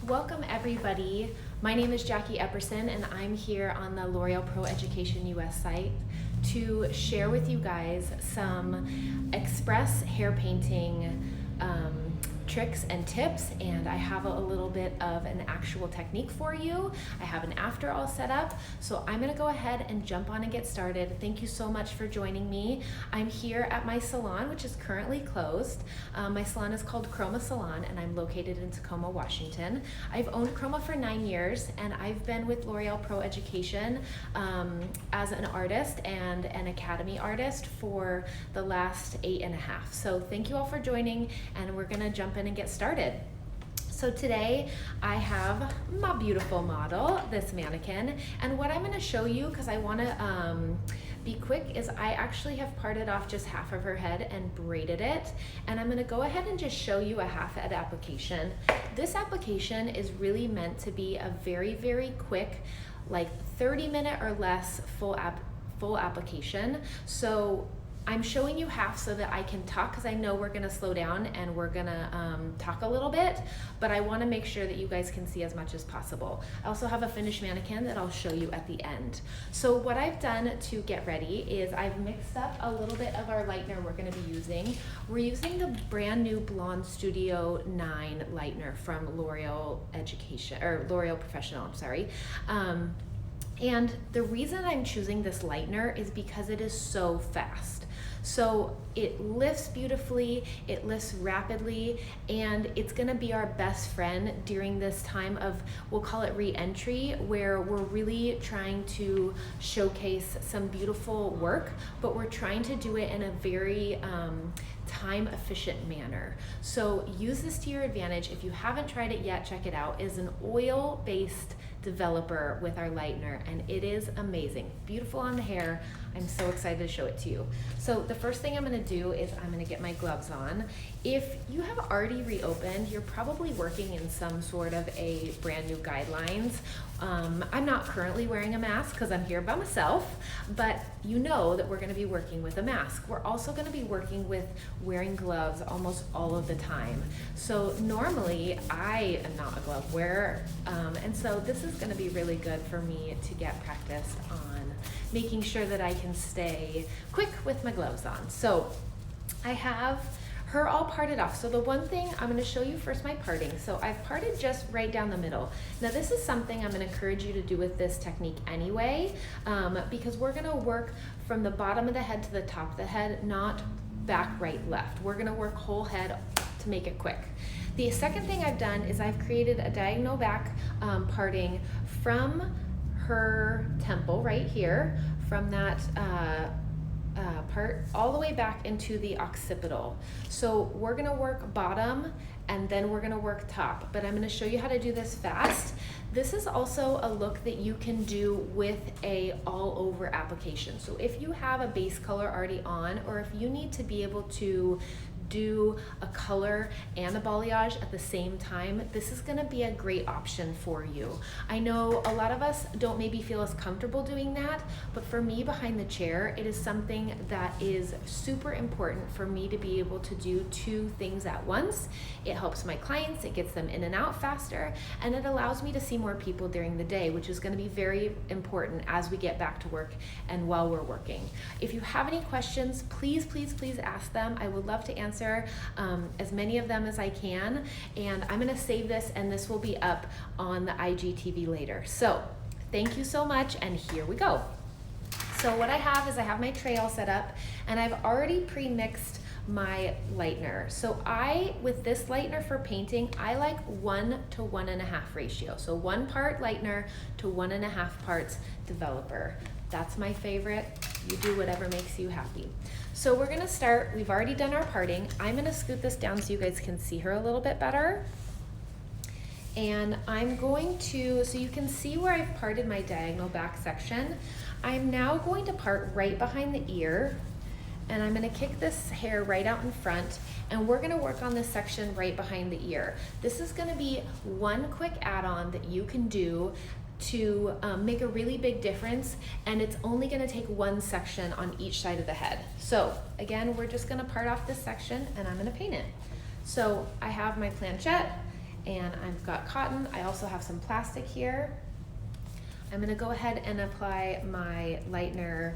Welcome everybody. My name is Jackie Epperson and I'm here on the L'Oreal Pro Education US site to share with you guys some express hair painting tricks and tips, and I have a little bit of an actual technique for you. I have an after all set up, so I'm gonna go ahead and jump on and get started. Thank you so much for joining me. I'm here at my salon, which is currently closed. My salon is called Chroma Salon and I'm located in Tacoma, Washington. I've owned Chroma for 9 years and I've been with L'Oreal Pro Education as an artist and an academy artist for the last 8.5. So thank you all for joining, and we're gonna jump in and get started. So today I have my beautiful model, this mannequin, and what I'm going to show you, because I want to be quick, is I actually have parted off just half of her head and braided it, and I'm going to go ahead and just show you a half head application. This application is really meant to be a very, very quick, like 30-minute or less full application. So I'm showing you half so that I can talk, because I know we're gonna slow down and we're gonna talk a little bit, but I wanna make sure that you guys can see as much as possible. I also have a finished mannequin that I'll show you at the end. So what I've done to get ready is I've mixed up a little bit of our lightener we're gonna be using. We're using the brand new Blonde Studio 9 lightener from L'Oreal Education, or L'Oreal Professional, I'm sorry. And the reason I'm choosing this lightener is because it is so fast. So it lifts beautifully, it lifts rapidly, and it's gonna be our best friend during this time of, we'll call it re-entry, where we're really trying to showcase some beautiful work, but we're trying to do it in a very time efficient manner. So use this to your advantage. If you haven't tried it yet, check it out. It is an oil-based developer with our lightener, and it is amazing. Beautiful on the hair. I'm so excited to show it to you. So the first thing I'm gonna do is I'm gonna get my gloves on. If you have already reopened, you're probably working in some sort of a brand new guidelines. I'm not currently wearing a mask because I'm here by myself, but you know that we're gonna be working with a mask. We're also gonna be working with wearing gloves almost all of the time. So normally I am not a glove wearer, and so this is gonna be really good for me to get practiced on making sure that I can stay quick with my gloves on. So I have her all parted off. So the one thing I'm gonna show you first, my parting. So I've parted just right down the middle. Now this is something I'm gonna encourage you to do with this technique anyway, because we're gonna work from the bottom of the head to the top of the head, not back, right, left. We're gonna work whole head to make it quick. The second thing I've done is I've created a diagonal back parting from her temple right here, from that part all the way back into the occipital. So we're gonna work bottom and then we're gonna work top, but I'm gonna show you how to do this fast. This is also a look that you can do with a all over application. So if you have a base color already on, or if you need to be able to do a color and a balayage at the same time, this is gonna be a great option for you. I know a lot of us don't maybe feel as comfortable doing that, but for me behind the chair, it is something that is super important for me to be able to do two things at once. It helps my clients, it gets them in and out faster, and it allows me to see more people during the day, which is gonna be very important as we get back to work and while we're working. If you have any questions, please, please, please ask them. I would love to answer as many of them as I can, and I'm gonna save this and this will be up on the IGTV later. So thank you so much, and here we go. So what I have is I have my tray all set up and I've already pre-mixed my lightener. So with this lightener for painting, I like 1 to 1.5 ratio. So 1 part lightener to 1.5 parts developer. That's my favorite. You do whatever makes you happy. So we're gonna start, we've already done our parting. I'm gonna scoot this down so you guys can see her a little bit better. And I'm going to, so you can see where I've parted my diagonal back section. I'm now going to part right behind the ear, and I'm gonna kick this hair right out in front, and we're gonna work on this section right behind the ear. This is gonna be one quick add-on that you can do to make a really big difference, and it's only gonna take one section on each side of the head. So again, we're just gonna part off this section and I'm gonna paint it. So I have my planchette And I've got cotton. I also have some plastic here. I'm gonna go ahead and apply my lightener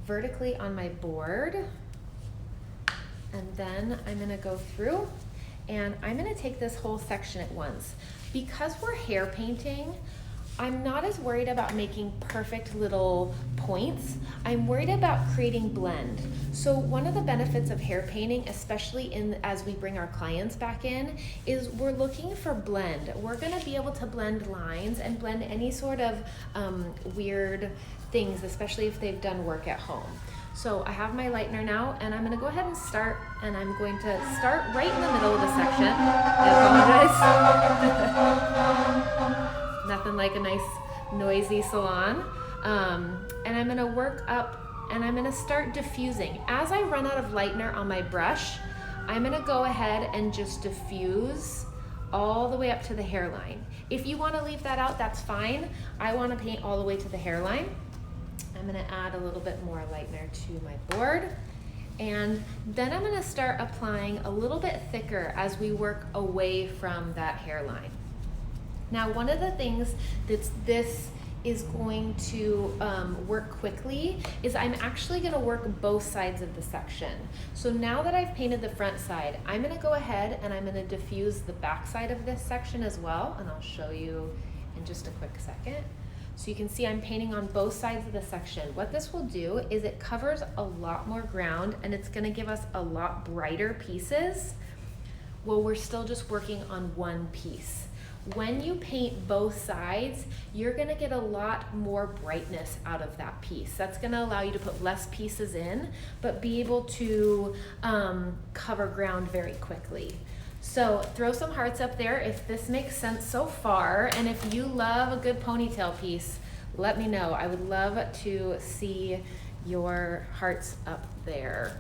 vertically on my board. And then I'm gonna go through and I'm gonna take this whole section at once. Because we're hair painting, I'm not as worried about making perfect little points. I'm worried about creating blend. So one of the benefits of hair painting, especially as we bring our clients back in, is we're looking for blend. We're gonna be able to blend lines and blend any sort of weird things, especially if they've done work at home. So I have my lightener now, and I'm gonna go ahead and start, and I'm going to start right in the middle of the section. I apologize. Nothing like a nice noisy salon. And I'm gonna work up, and I'm gonna start diffusing. As I run out of lightener on my brush, I'm gonna go ahead and just diffuse all the way up to the hairline. If you wanna leave that out, that's fine. I wanna paint all the way to the hairline. I'm gonna add a little bit more lightener to my board. And then I'm gonna start applying a little bit thicker as we work away from that hairline. Now, one of the things that this is going to work quickly is I'm actually gonna work both sides of the section. So now that I've painted the front side, I'm gonna go ahead and I'm gonna diffuse the back side of this section as well, and I'll show you in just a quick second. So you can see I'm painting on both sides of the section. What this will do is it covers a lot more ground, and it's gonna give us a lot brighter pieces while we're still just working on one piece. When you paint both sides, you're gonna get a lot more brightness out of that piece. That's gonna allow you to put less pieces in, but be able to cover ground very quickly. So throw some hearts up there if this makes sense so far, and if you love a good ponytail piece, let me know. I would love to see your hearts up there.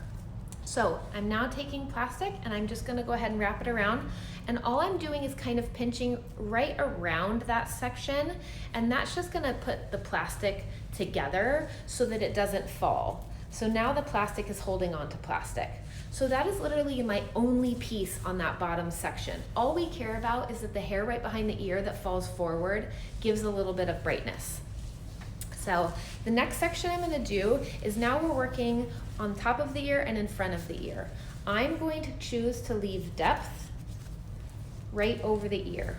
So I'm now taking plastic and I'm just gonna go ahead and wrap it around, and all I'm doing is kind of pinching right around that section, and that's just gonna put the plastic together so that it doesn't fall. So now the plastic is holding on to plastic. So that is literally my only piece on that bottom section. All we care about is that the hair right behind the ear that falls forward gives a little bit of brightness. So the next section I'm gonna do is now we're working on top of the ear and in front of the ear. I'm going to choose to leave depth right over the ear.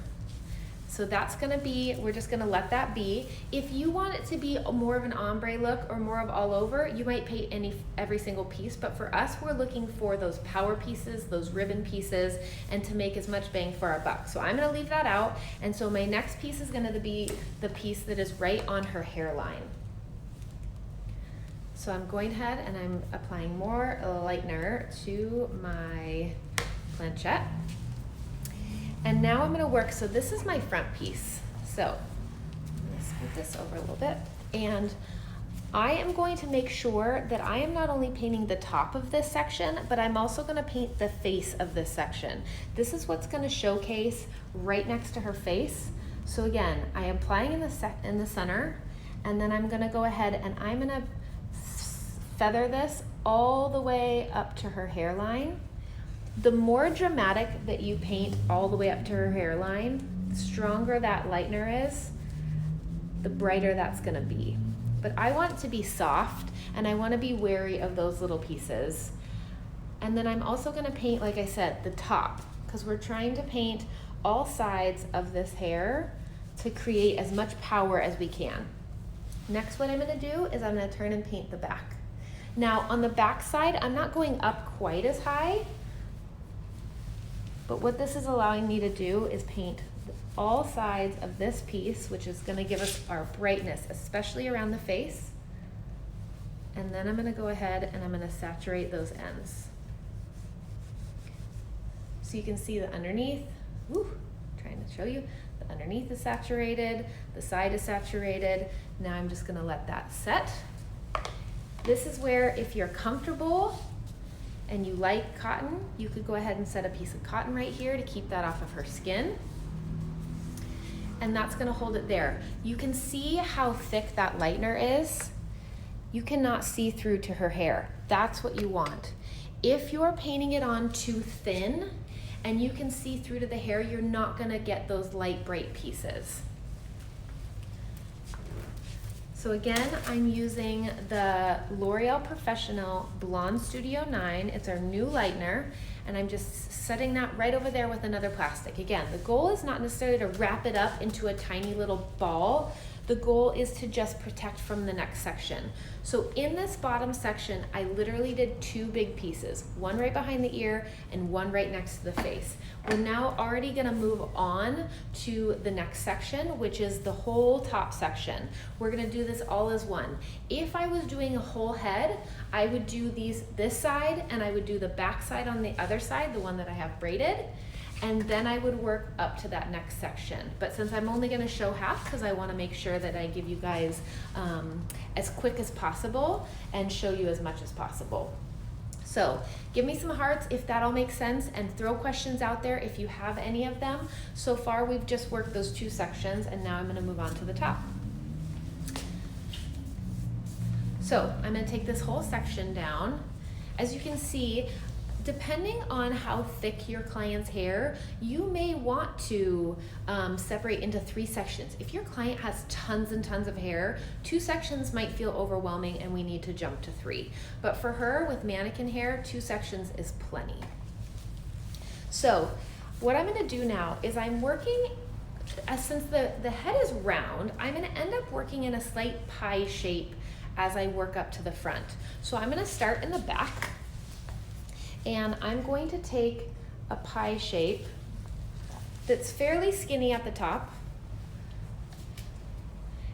So that's gonna be, we're just gonna let that be. If you want it to be more of an ombre look or more of all over, you might paint every single piece, but for us, we're looking for those power pieces, those ribbon pieces, and to make as much bang for our buck. So I'm gonna leave that out, and so my next piece is gonna be the piece that is right on her hairline. So I'm going ahead and I'm applying more lightener to my planchette. And now I'm gonna work, so this is my front piece. So I'm gonna scoot this over a little bit. And I am going to make sure that I am not only painting the top of this section, but I'm also gonna paint the face of this section. This is what's gonna showcase right next to her face. So again, I am applying in the center, and then I'm gonna go ahead and I'm gonna feather this all the way up to her hairline. The more dramatic that you paint all the way up to her hairline, the stronger that lightener is, the brighter that's gonna be. But I want it to be soft, and I wanna be wary of those little pieces. And then I'm also gonna paint, like I said, the top, because we're trying to paint all sides of this hair to create as much power as we can. Next, what I'm gonna do is I'm gonna turn and paint the back. Now, on the back side, I'm not going up quite as high, but what this is allowing me to do is paint all sides of this piece, which is gonna give us our brightness, especially around the face. And then I'm gonna go ahead and I'm gonna saturate those ends. So you can see the underneath, trying to show you, the underneath is saturated, the side is saturated. Now I'm just gonna let that set. This is where, if you're comfortable and you like cotton, you could go ahead and set a piece of cotton right here to keep that off of her skin. And that's gonna hold it there. You can see how thick that lightener is. You cannot see through to her hair. That's what you want. If you're painting it on too thin and you can see through to the hair. You're not gonna get those light bright pieces. So again, I'm using the L'Oreal Professional Blonde Studio 9. It's our new lightener, and I'm just setting that right over there with another plastic. Again, the goal is not necessarily to wrap it up into a tiny little ball. The goal is to just protect from the next section. So in this bottom section, I literally did 2 big pieces, one right behind the ear and one right next to the face. We're now already gonna move on to the next section, which is the whole top section. We're gonna do this all as one. If I was doing a whole head, I would do this side, and I would do the back side on the other side, the one that I have braided, and then I would work up to that next section. But since I'm only gonna show half, because I wanna make sure that I give you guys as quick as possible and show you as much as possible. So give me some hearts if that all makes sense, and throw questions out there if you have any of them. So far we've just worked those 2 sections, and now I'm gonna move on to the top. So I'm gonna take this whole section down. As you can see, depending on how thick your client's hair, you may want to separate into 3 sections. If your client has tons and tons of hair, 2 sections might feel overwhelming and we need to jump to 3. But for her with mannequin hair, 2 sections is plenty. So what I'm gonna do now is I'm working, since the head is round, I'm gonna end up working in a slight pie shape as I work up to the front. So I'm gonna start in the back, and I'm going to take a pie shape that's fairly skinny at the top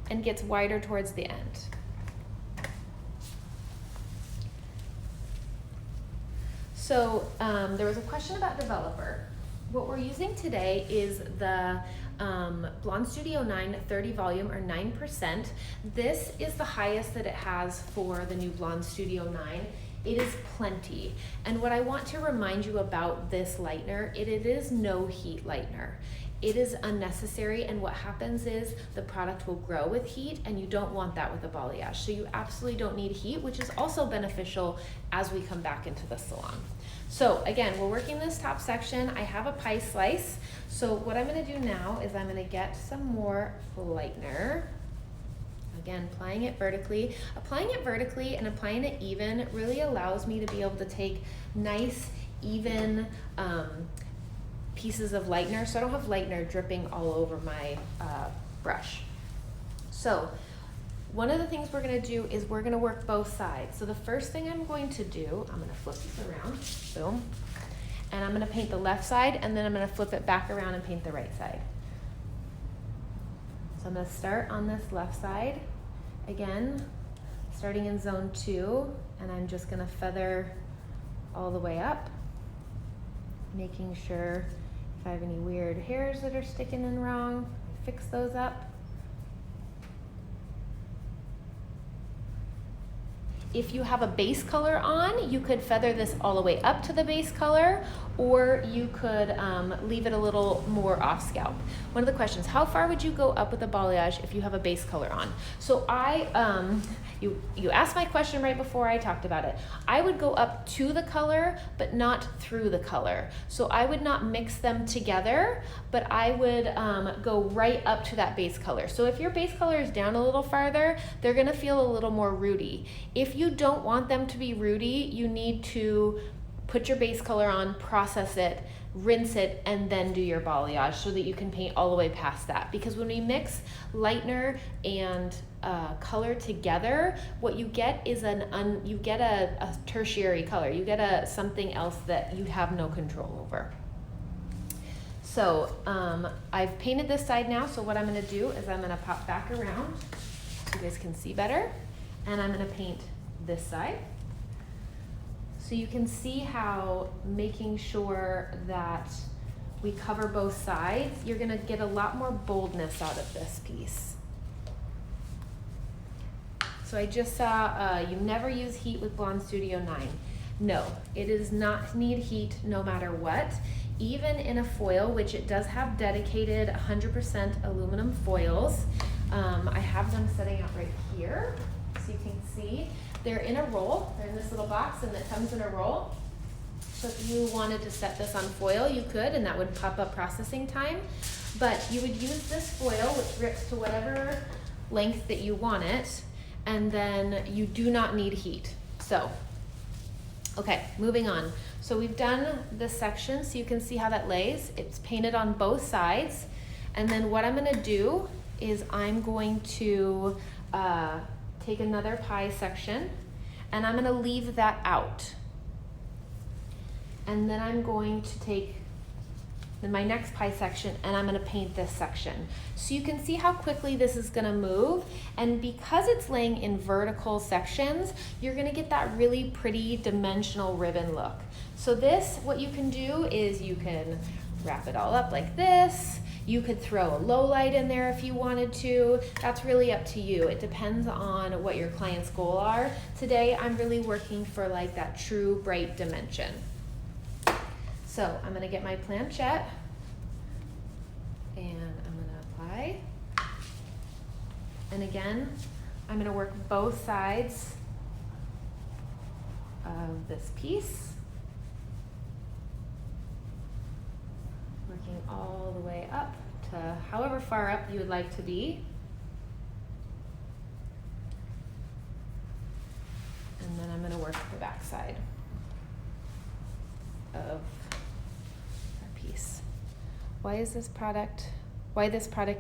and gets wider towards the end. So there was a question about developer. What we're using today is the Blonde Studio 9 30 volume, or 9%. This is the highest that it has for the new Blonde Studio 9. It is plenty. And what I want to remind you about this lightener, it is no heat lightener. It is unnecessary, and what happens is the product will grow with heat, and you don't want that with a balayage. So you absolutely don't need heat, which is also beneficial as we come back into the salon. So again, we're working this top section. I have a pie slice. So what I'm gonna do now is I'm gonna get some more lightener. Again, applying it vertically. Applying it vertically and applying it even really allows me to be able to take nice, even pieces of lightener, so I don't have lightener dripping all over my brush. So one of the things we're gonna do is we're gonna work both sides. So the first thing I'm going to do, I'm gonna flip this around, boom, and I'm gonna paint the left side, and then I'm gonna flip it back around and paint the right side. So I'm gonna start on this left side, again, starting in zone 2, and I'm just gonna feather all the way up, making sure if I have any weird hairs that are sticking in wrong, fix those up. If you have a base color on, you could feather this all the way up to the base color, or you could leave it a little more off scalp. One of the questions, how far would you go up with a balayage if you have a base color on? So you asked my question right before I talked about it. I would go up to the color, but not through the color. So I would not mix them together, but I would go right up to that base color. So if your base color is down a little farther, they're gonna feel a little more rooty. If you don't want them to be rooty, you need to put your base color on, process it, rinse it, and then do your balayage so that you can paint all the way past that. Because when we mix lightener and color together, what you get is you get a tertiary color. You get something else that you have no control over. So I've painted this side now, so what I'm gonna do is I'm gonna pop back around so you guys can see better, and I'm gonna paint this side. So you can see how making sure that we cover both sides, you're gonna get a lot more boldness out of this piece. So I just saw you never use heat with Blonde Studio 9. No, it does not need heat no matter what. Even in a foil, which it does have dedicated 100% aluminum foils. I have them setting out right here, so you can see. They're in a roll. They're in this little box, and it comes in a roll. So if you wanted to set this on foil, you could, and that would pop up processing time. But you would use this foil, which rips to whatever length that you want it, and then you do not need heat. So, okay, moving on. So we've done this section, so you can see how that lays. It's painted on both sides. And then what I'm gonna do is I'm going to take another pie section, and I'm gonna leave that out. And then I'm going to take my next pie section and I'm gonna paint this section. So you can see how quickly this is gonna move, and because it's laying in vertical sections, you're gonna get that really pretty dimensional ribbon look. So this, what you can do is you can wrap it all up like this. You could throw a low light in there if you wanted to. That's really up to you. It depends on what your client's goal are. Today, I'm really working for like that true bright dimension. So I'm gonna get my planchette and I'm gonna apply. And again, I'm gonna work both sides of this piece. Working all the way up to however far up you would like to be. And then I'm gonna work the back side of piece. Why this product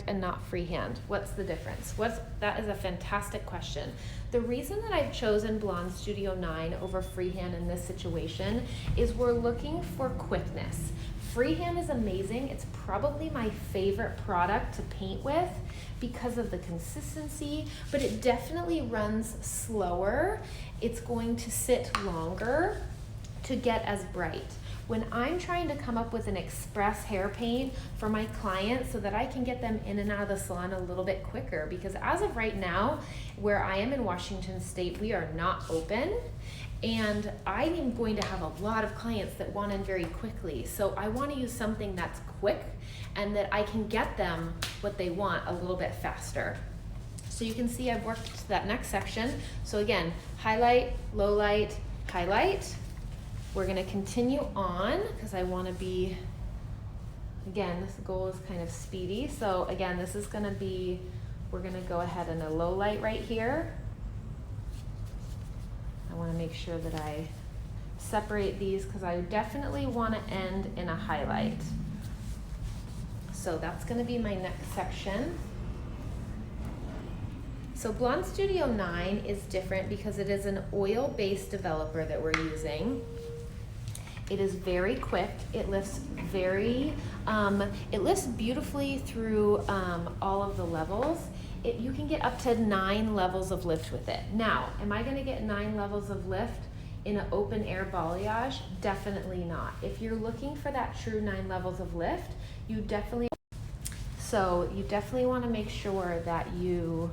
and not freehand? What's the difference? That is a fantastic question. The reason that I've chosen Blonde Studio 9 over freehand in this situation is we're looking for quickness. Freehand is amazing. It's probably my favorite product to paint with because of the consistency, but it definitely runs slower. It's going to sit longer to get as bright. When I'm trying to come up with an express hair paint for my clients so that I can get them in and out of the salon a little bit quicker, because as of right now, where I am in Washington State, we are not open, and I am going to have a lot of clients that want in very quickly. So I want to use something that's quick and that I can get them what they want a little bit faster. So you can see I've worked to that next section. So again, highlight, low light, highlight. We're gonna continue on because I wanna be, again, this goal is kind of speedy. So again, this is gonna be, we're gonna go ahead and a low light right here. I wanna make sure that I separate these because I definitely wanna end in a highlight. So that's gonna be my next section. So Blonde Studio 9 is different because it is an oil-based developer that we're using. It is very quick. It lifts beautifully through all of the levels. You can get up to 9 levels of lift with it. Now, am I gonna get 9 levels of lift in an open air balayage? Definitely not. If you're looking for that true 9 levels of lift, you definitely wanna make sure that you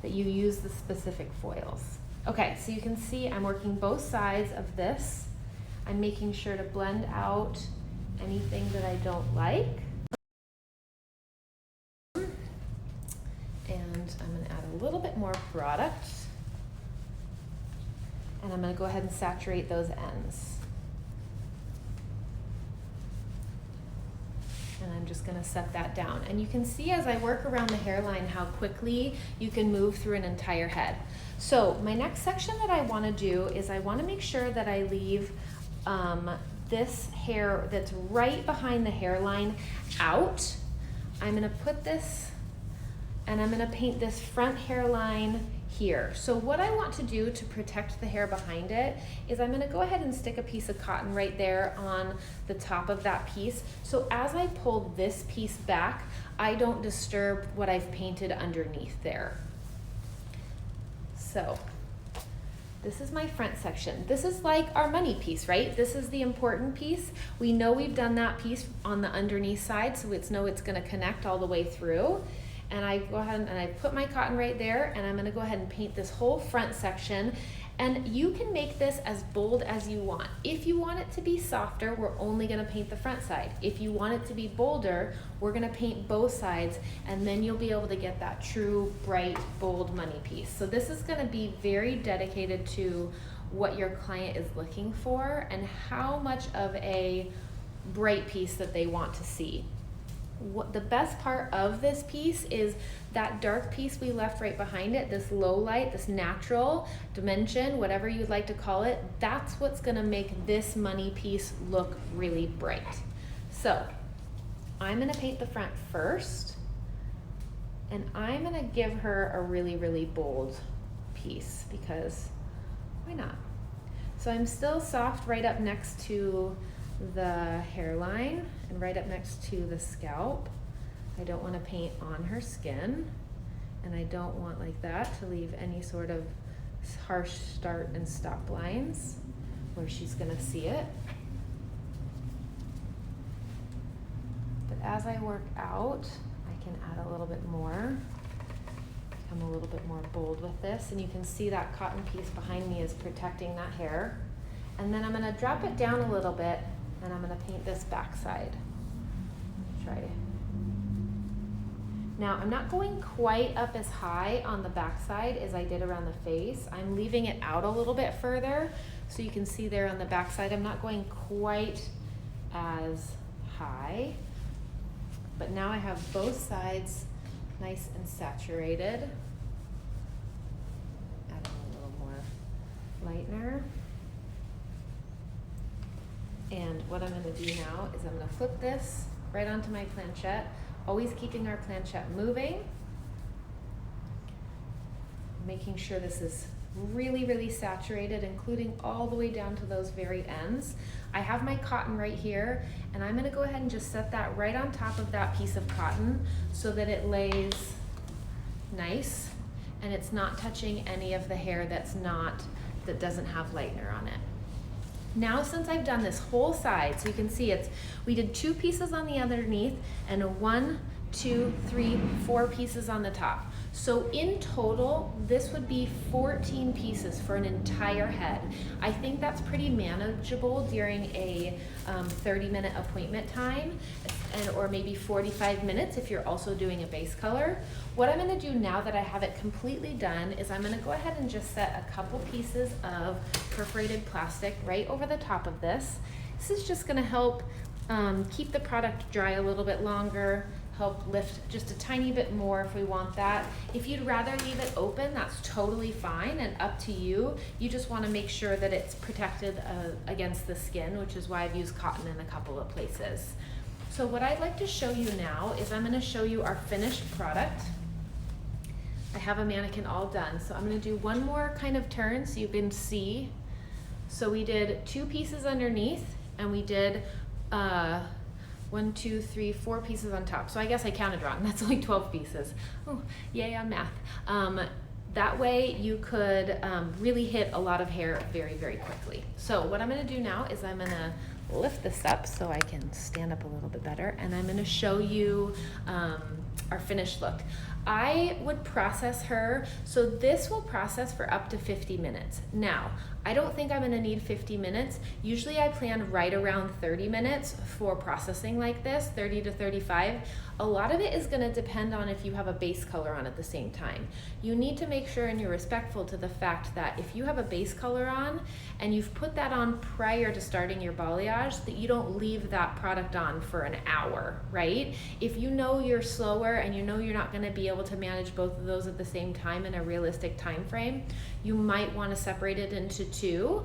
use the specific foils. Okay, so you can see I'm working both sides of this. I'm making sure to blend out anything that I don't like. And I'm gonna add a little bit more product. And I'm gonna go ahead and saturate those ends. And I'm just gonna set that down. And you can see as I work around the hairline how quickly you can move through an entire head. So my next section that I wanna do is I wanna make sure that I leave this hair that's right behind the hairline out. I'm gonna put this and I'm gonna paint this front hairline here. So what I want to do to protect the hair behind it is I'm gonna go ahead and stick a piece of cotton right there on the top of that piece. So as I pull this piece back, I don't disturb what I've painted underneath there. So this is my front section. This is like our money piece, right? This is the important piece. We know we've done that piece on the underneath side, so it's gonna connect all the way through. And I go ahead and I put my cotton right there, and I'm gonna go ahead and paint this whole front section. And you can make this as bold as you want. If you want it to be softer, we're only gonna paint the front side. If you want it to be bolder, we're gonna paint both sides, and then you'll be able to get that true, bright, bold money piece. So this is gonna be very dedicated to what your client is looking for and how much of a bright piece that they want to see. What the best part of this piece is that dark piece we left right behind it, this low light, this natural dimension, whatever you'd like to call it, that's what's gonna make this money piece look really bright. So I'm gonna paint the front first, and I'm gonna give her a really, really bold piece because why not? So I'm still soft right up next to the hairline and right up next to the scalp. I don't want to paint on her skin, and I don't want like that to leave any sort of harsh start and stop lines where she's going to see it. But as I work out, I can add a little bit more, become a little bit more bold with this, and you can see that cotton piece behind me is protecting that hair. And then I'm going to drop it down a little bit, and I'm going to paint this backside. Try. Now I'm not going quite up as high on the backside as I did around the face. I'm leaving it out a little bit further, so you can see there on the backside I'm not going quite as high. But now I have both sides nice and saturated. Add a little more lightener. And what I'm going to do now is I'm going to flip this right onto my planchette, always keeping our planchette moving, making sure this is really, really saturated, including all the way down to those very ends. I have my cotton right here, and I'm going to go ahead and just set that right on top of that piece of cotton so that it lays nice and it's not touching any of the hair that doesn't have lightener on it. Now, since I've done this whole side, so you can see we did 2 pieces on the underneath and a 1, 2, 3, 4 pieces on the top. So in total, this would be 14 pieces for an entire head. I think that's pretty manageable during a 30-minute appointment time, or maybe 45 minutes if you're also doing a base color. What I'm going to do now that I have it completely done is I'm going to go ahead and just set a couple pieces of perforated plastic right over the top of this. This is just going to help keep the product dry a little bit longer, help lift just a tiny bit more if we want that. If you'd rather leave it open, that's totally fine and up to you. You just want to make sure that it's protected against the skin, which is why I've used cotton in a couple of places. So what I'd like to show you now is I'm going to show you our finished product. I have a mannequin all done, so I'm going to do one more kind of turn so you can see. So we did 2 pieces underneath, and we did 1, 2, 3, 4 pieces on top. So I guess I counted wrong. That's only 12 pieces. Oh, yay on math. That way you could really hit a lot of hair very, very quickly. So what I'm going to do now is I'm going to lift this up so I can stand up a little bit better, and I'm going to show you our finished look. I would process her, so this will process for up to 50 minutes. Now, I don't think I'm gonna need 50 minutes. Usually I plan right around 30 minutes for processing like this, 30 to 35. A lot of it is gonna depend on if you have a base color on at the same time. You need to make sure and you're respectful to the fact that if you have a base color on and you've put that on prior to starting your balayage, that you don't leave that product on for an hour, right? If you know you're slower and you know you're not gonna be able to manage both of those at the same time in a realistic time frame, you might want to separate it into 2.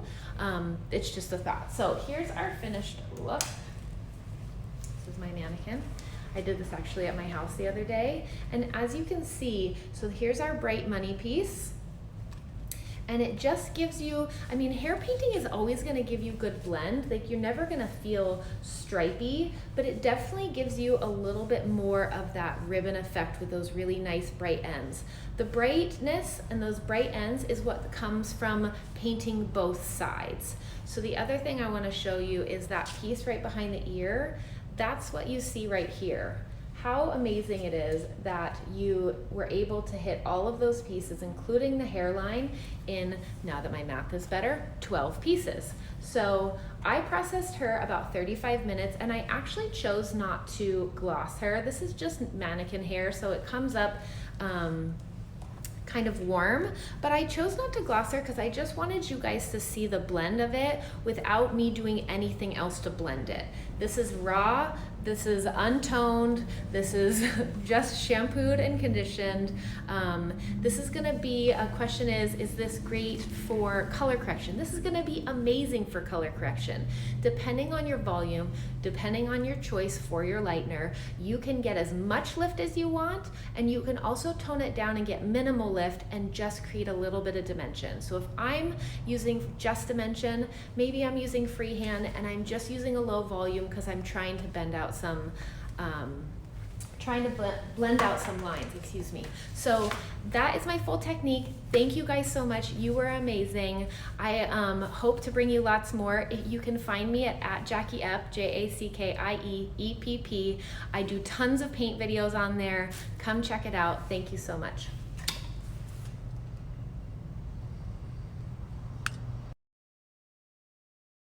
It's just a thought. So here's our finished look. This is my mannequin. I did this actually at my house the other day, and as you can see, so here's our bright money piece. And it just gives you, I mean, hair painting is always going to give you good blend. Like, you're never going to feel stripy, but it definitely gives you a little bit more of that ribbon effect with those really nice bright ends. The brightness and those bright ends is what comes from painting both sides. So the other thing I want to show you is that piece right behind the ear. That's what you see right here. How amazing it is that you were able to hit all of those pieces, including the hairline, in, now that my math is better, 12 pieces. So I processed her about 35 minutes, and I actually chose not to gloss her. This is just mannequin hair, so it comes up kind of warm, but I chose not to glosser because I just wanted you guys to see the blend of it without me doing anything else to blend it. This is raw, this is untoned, this is just shampooed and conditioned. This is gonna be, a question is this great for color correction? This is gonna be amazing for color correction. Depending on your volume, depending on your choice for your lightener, you can get as much lift as you want, and you can also tone it down and get minimal lift and just create a little bit of dimension. So if I'm using just dimension, maybe I'm using freehand and I'm just using a low volume because I'm trying to blend out some lines, excuse me. So that is my full technique. Thank you guys so much. You were amazing. I hope to bring you lots more. You can find me at Jackie Epp, JackieEpp. I do tons of paint videos on there. Come check it out. Thank you so much.